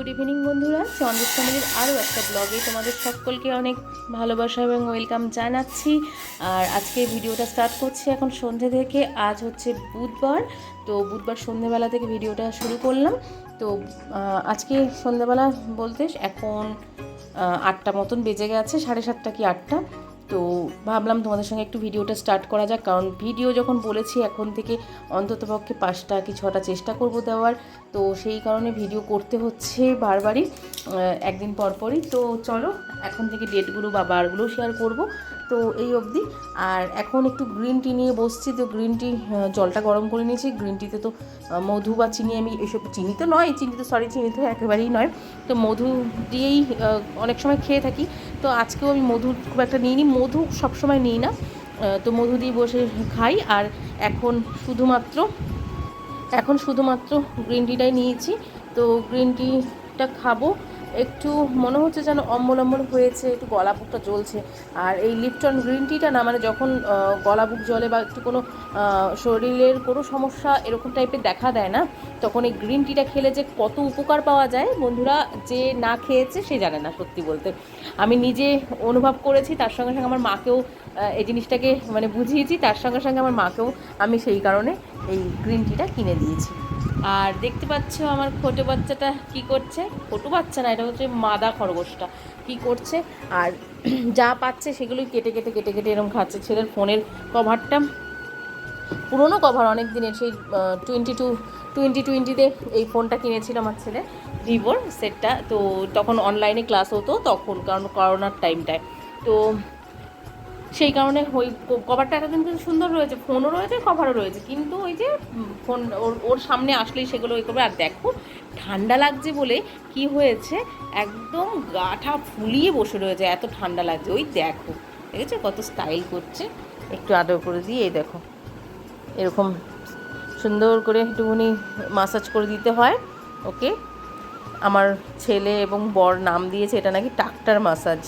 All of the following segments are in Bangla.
গুড ইভিনিং বন্ধুরা, চন্দ্র ফ্যামিলির আরও একটা ব্লগে তোমাদের সকলকে অনেক ভালোবাসা এবং ওয়েলকাম জানাচ্ছি। আর আজকে ভিডিওটা স্টার্ট করছি এখন সন্ধ্যে থেকে। আজ হচ্ছে বুধবার, তো বুধবার সন্ধ্যেবেলা থেকে ভিডিওটা শুরু করলাম। তো আজকে সন্ধ্যেবেলা বলতে এখন 8টা মতন বেজে গেছে, 7:30 কি 8টা। তো ভাবলাম তোমাদের সঙ্গে একটু ভিডিওটা স্টার্ট করা যাক, কারণ ভিডিও যখন বলেছি এখন থেকে অন্ততপক্ষে 5টা কি 6টা চেষ্টা করব দেওয়ার। তো সেই কারণে ভিডিও করতে হচ্ছে বারবারই, একদিন পরপরই। তো চলো এখন থেকে ডেটগুলো বা বারগুলো শেয়ার করব। তো এই অবধি। আর এখন একটু গ্রিন টি নিয়ে বসছি। তো গ্রিন টি জলটা গরম করে নিয়েছি। গ্রিন টিতে তো মধু বা চিনি, আমি এসব চিনি তো নয়, চিনি তো একেবারেই নয়। তো মধু দিয়েই অনেক সময় খেয়ে থাকি। তো আজকেও আমি মধু খুব একটা নিইনি, মধু সবসময় নিই না। তো মধু দিয়ে বসে খাই। আর এখন শুধুমাত্র গ্রিন টিটাই নিয়েছি। তো গ্রিন টিটা খাবো। একটু মনে হচ্ছে যেন অম্বল হয়েছে, একটু গলা বুকটা জ্বলছে। আর এই লিপটন গ্রিন টিটা না, মানে যখন গলা বুক জ্বলে বা একটু কোনো শরীরের কোনো সমস্যা এরকম টাইপের দেখা দেয় না, তখন এই গ্রিন টিটা খেলে যে কত উপকার পাওয়া যায় বন্ধুরা, যে না খেয়েছে সে জানে না। সত্যি বলতে আমি নিজে অনুভব করেছি, তার সঙ্গে সঙ্গে আমার মাকেও এই জিনিসটাকে মানে বুঝিয়েছি, তার সঙ্গে সঙ্গে আমার মাকেও আমি সেই কারণে এই গ্রিন টিটা কিনে দিয়েছি। আর দেখতে পাচ্ছ আমার ছোটো বাচ্চাটা কি করছে। ছোটো বাচ্চা না, এটা হচ্ছে মাদা খরগোশটা কি করছে। আর যা পাচ্ছে সেগুলোই কেটে কেটে এরকম খাচ্ছে। ছেলের ফোনের কভারটা পুরোনো কভার, অনেক দিনের, সেই 2020-তে এই ফোনটা কিনেছিল আমার ছেলে, ভিভোর সেটটা। তো তখন অনলাইনে ক্লাস হতো তখন, কারণ করোনার টাইমটায়। তো সেই কারণে ওই কভারটা এতদিন কিন্তু সুন্দর রয়েছে, ফোনও রয়েছে কভারও রয়েছে, কিন্তু ওই যে ফোন ওর সামনে আসলেই সেগুলো ওই করবে। আর দেখো ঠান্ডা লাগছে বলে কি হয়েছে, একদম গাটা ফুলিয়ে বসে রয়েছে, এত ঠান্ডা লাগছে। ওই দেখো, দেখেছো কত স্টাইল করছে। একটু আদর করে দিয়ে এই দেখো, এরকম সুন্দর করে একটুখানি মাসাজ করে দিতে হয় ওকে। আমার ছেলে এবং বর নাম দিয়েছে এটা নাকি টাক্টার মাসাজ।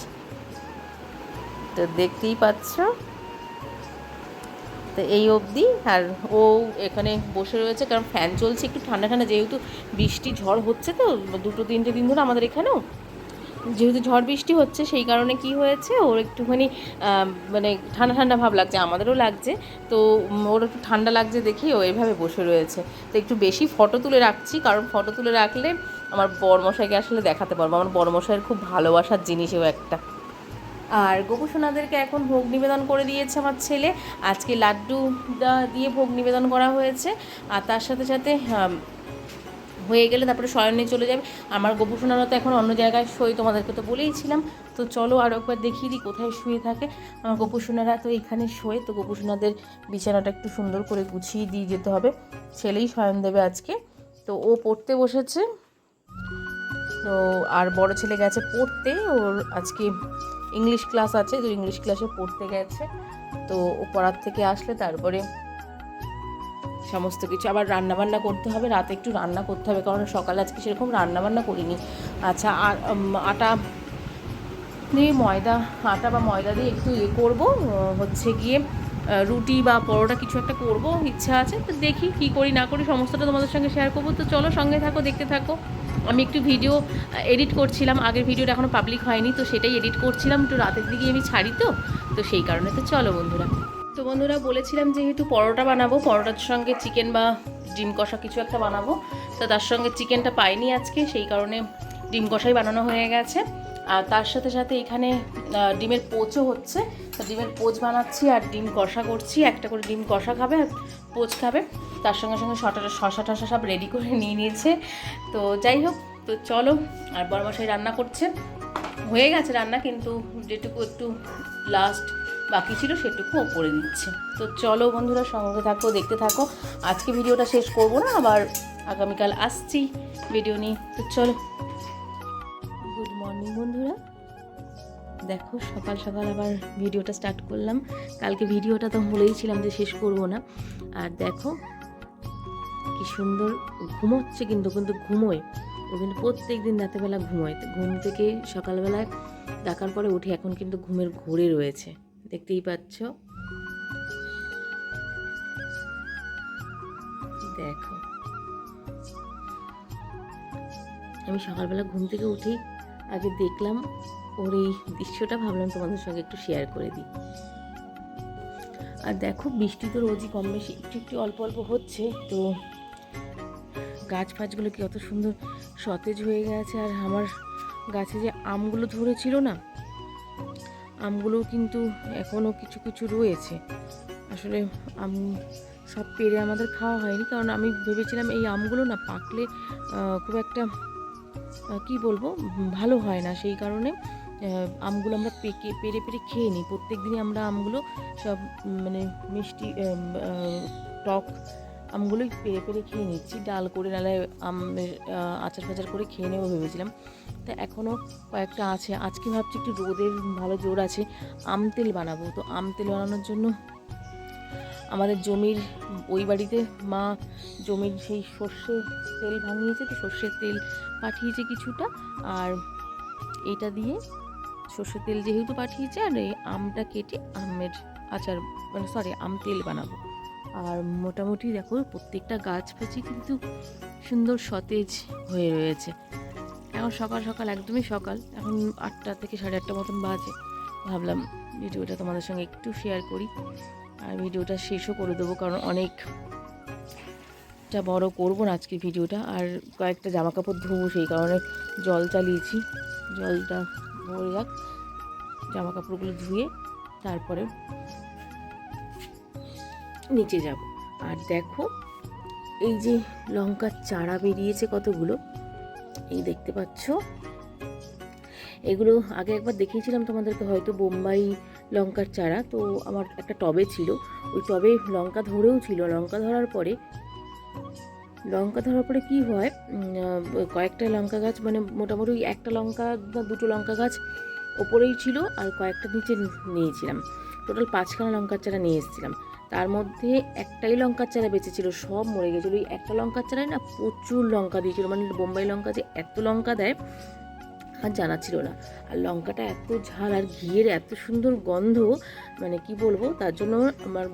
তো দেখতেই পাচ্ছ। তো এই অবধি। আর ও এখানে বসে রয়েছে, কারণ ফ্যান চলছে, একটু ঠান্ডা ঠান্ডা, যেহেতু বৃষ্টি ঝড় হচ্ছে। তো 2-3 দিন ধরে আমাদের এখানেও যেহেতু ঝড় বৃষ্টি হচ্ছে, সেই কারণে কি হয়েছে, ওর একটুখানি মানে ঠান্ডা ঠান্ডা ভাব লাগছে, আমাদেরও লাগছে। তো ওর একটু ঠান্ডা লাগছে দেখেই ও এভাবে বসে রয়েছে। তো একটু বেশি ফটো তুলে রাখছি, কারণ ফটো তুলে রাখলে আমার বরমশাইকে আসলে দেখাতে পারবো। আমার বরমশাইয়ের খুব ভালোবাসার জিনিসও একটা। আর গোপুসোনাদেরকে এখন ভোগ নিবেদন করে দিয়েছে আমার ছেলে। আজকে লাড্ডু দিয়ে ভোগ নিবেদন করা হয়েছে। আর তার সাথে সাথে হয়ে গেলে তারপরে শয়নে চলে যাবে। আমার গোপুসোনারা তো এখন অন্য জায়গায় শোয়, তোমাদেরকে তো বলেইছিলাম। তো চলো আরও একবার দেখিয়ে দিই কোথায় শুয়ে থাকে আমার গোপুসোনারা। তো এখানে শোয়। তো গোপুসোনাদের বিছানাটা একটু সুন্দর করে গুছিয়ে দিয়ে যেতে হবে। ছেলেই শয়ন দেবে আজকে। তো ও পড়তে বসেছে। তো আর বড় ছেলে গেছে পড়তে, ওর আজকে ইংলিশ ক্লাস আছে, তো ইংলিশ ক্লাসে পড়তে গেছে। তো ও পড়ার থেকে আসলে তারপরে সমস্ত কিছু আবার রান্নাবান্না করতে হবে। রাতে একটু রান্না করতে হবে, কারণ সকালে আজকে সেরকম রান্নাবান্না করিনি। আচ্ছা, আর আটা দিয়ে আটা বা ময়দা দিয়ে একটু করবো, হচ্ছে গিয়ে রুটি বা পরোটা কিছু একটা করব, ইচ্ছা আছে। তো দেখি কী করি না করি, সমস্তটা তোমাদের সঙ্গে শেয়ার করবো। তো চলো সঙ্গে থাকো, দেখতে থাকো। আমি একটু ভিডিও এডিট করছিলাম, আগের ভিডিওটা এখনও পাবলিক হয়নি, তো সেটাই এডিট করছিলাম। একটু রাতের দিকে আমি ছাড়ি, তো সেই কারণে। তো চলো বন্ধুরা। তো বন্ধুরা বলেছিলাম যেহেতু পরোটা বানাবো, পরোটার সঙ্গে চিকেন বা ডিম কষা কিছু একটা বানাবো। তো তার সঙ্গে চিকেনটা পাইনি আজকে, সেই কারণে ডিম কষাই বানানো হয়ে গেছে। আর তার সাথে সাথে এখানে ডিমের পোচও হচ্ছে। তো ডিমের পোচ বানাচ্ছি আর ডিম কষা করছি। একটা করে ডিম কষা খাবে আর পোচ খাবে। তার সঙ্গে সঙ্গে শশা টশা সব রেডি করে নিয়ে নিয়েছে। তো যাই হোক, তো চলো। আর বড়মশাই রান্না করছে, হয়ে গেছে রান্না, কিন্তু যেটুকু একটু লাস্ট বাকি ছিল সেটুকু ও করে দিচ্ছে। তো চলো বন্ধুরা সঙ্গে থাকো, দেখতে থাকো। আজকে ভিডিওটা শেষ করব না, আবার আগামীকাল আসছি ভিডিও নিয়ে। তো চলো। গুড মর্নিং বন্ধুরা। দেখো সকাল সকাল আবার ভিডিওটা স্টার্ট করলাম। কালকে ভিডিওটা তো বলেইছিলাম যে শেষ করব না। আর দেখো কি সুন্দর ঘুমোচ্ছে, কিন্তু ঘুমোয় ও, কিন্তু প্রত্যেক দিন রাতেরবেলা ঘুমোয়। ঘুম থেকে সকালবেলায় ডাকার পরে উঠে এখন কিন্তু ঘুমের ঘোরে রয়েছে, দেখতেই পাচ্ছ। দেখো আমি সকালবেলা ঘুম থেকে উঠেই আগে দেখলাম ওর এই দৃশ্যটা, ভাবলাম তোমাদের সঙ্গে একটু শেয়ার করে দিই। আর দেখো বৃষ্টি তো রোজই কম বেশি একটু একটু অল্প অল্প হচ্ছে, তো গাছ ফাছগুলো কি অত সুন্দর সতেজ হয়ে গেছে। আর আমার গাছে যে আমগুলো ধরেছিল না, আমগুলোও কিন্তু এখনও কিছু কিছু রয়েছে। আসলে আম সব পেরে আমাদের খাওয়া হয়নি, কারণ আমি ভেবেছিলাম এই আমগুলো না পাকলে খুব একটা কি বলবো ভালো হয় না, সেই কারণে আমগুলো আমরা পেরে পেরে খেয়ে নিই। প্রত্যেক দিনই আমরা আমগুলো সব মানে মিষ্টি টক আমগুলোই পেরে পেরে খেয়ে নিচ্ছি, ডাল করে, নাহলে আমের আচার ফাচার করে খেয়ে নেবো ভেবেছিলাম। তা এখনও কয়েকটা আছে। আজকে ভাবছি একটু রোদের ভালো জোর আছে, আম তেল বানাবো। তো আম তেল বানানোর জন্য আমাদের জমির ওই বাড়িতে মা জমির সেই সর্ষে তেল ভাঙিয়েছে, তো সর্ষের তেল পাঠিয়েছে কিছুটা, আর এটা দিয়ে সর্ষের তেল যেহেতু পাঠিয়েছে, আর এই আমটা কেটে আমের আচার মানে আম তেল বানাবো। আর মোটামুটি দেখো প্রত্যেকটা গাছ ফাছি কিন্তু সুন্দর সতেজ হয়ে রয়েছে। এখন সকাল সকাল, একদমই সকাল, এখন 8টা থেকে 8:30 মতন বাজে। ভাবলাম ভিডিওটা তোমাদের সঙ্গে একটু শেয়ার করি, আর ভিডিওটা শেষও করে দেবো, কারণ অনেকটা বড় করবো না আজকে ভিডিওটা। আর কয়েকটা জামা কাপড় ধোবো, সেই কারণে জল চালিয়েছি, জলটা ভরে যাক, জামা কাপড়গুলো ধুয়ে তারপরে নিচে যাব। আর দেখো এই যে লঙ্কার চারা বেরিয়েছে কতগুলো, এই দেখতে পাচ্ছ। এগুলো আগে একবার দেখিয়েছিলাম তোমাদেরকে হয়তো, বোম্বাই লঙ্কার চারা। তো আমার একটা টবে ছিল, ওই টবে লঙ্কা ধরেও ছিল। লঙ্কা ধরার পরে কি হয়, কয়েকটা লঙ্কা গাছ মানে মোটামুটি একটা লঙ্কা বা দুটো লঙ্কা গাছ ওপরেই ছিল, আর কয়েকটা নিচে নিয়েছিলাম। টোটাল 5খানা লঙ্কার চারা নিয়ে এসেছিলাম। তার মধ্যে একটাই লঙ্কার চারা বেঁচেছিল, সব মরে গেছিলো। ওই একটা লঙ্কার চারায় না প্রচুর লঙ্কা দিয়েছিল, মানে বোম্বাই লঙ্কা যে এত লঙ্কা দেয় আর জানা ছিল না। আর লঙ্কাটা এত ঝাল আর ঘিয়ের এত সুন্দর গন্ধ, মানে কি বলবো। তার জন্য আমার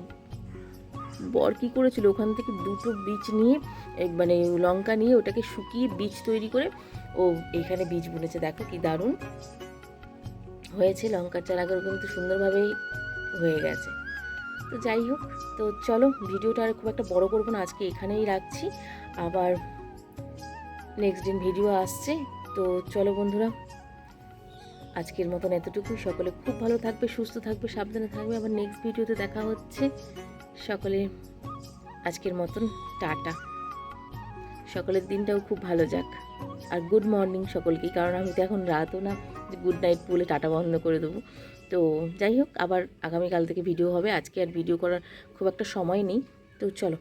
বর কী করেছিল, ওখান থেকে দুটো বীজ নিয়ে মানে লঙ্কা নিয়ে ওটাকে শুকিয়ে বীজ তৈরি করে ও এখানে বীজ বুনেছে। দেখো কি দারুণ হয়েছে লঙ্কার চারাগুলো, কিন্তু সুন্দরভাবেই হয়ে গেছে। তো যাই হোক, তো চলো ভিডিওটা আর খুব একটা বড় করবো না, আজকে এখানেই রাখছি। আবার নেক্সট দিন ভিডিও আসছে। তো চলো বন্ধুরা, আজকের মতন এতটুকুই। সকলে খুব ভালো থাকবে, সুস্থ থাকবে, সাবধানে থাকবে। আবার নেক্সট ভিডিওতে দেখা হচ্ছে। সকলে আজকের মতন টাটা। সকলের দিনটাও খুব ভালো যাক। আর গুড মর্নিং সকলকেই, কারণ আমি তো এখন রাতও না যে গুড নাইট বলে টাটা বন্ধ করে দেবো। তো যাই হোক, আবার আগামীকাল থেকে ভিডিও হবে। আজকে আর ভিডিও করার খুব একটা সময় নেই, তো চলো।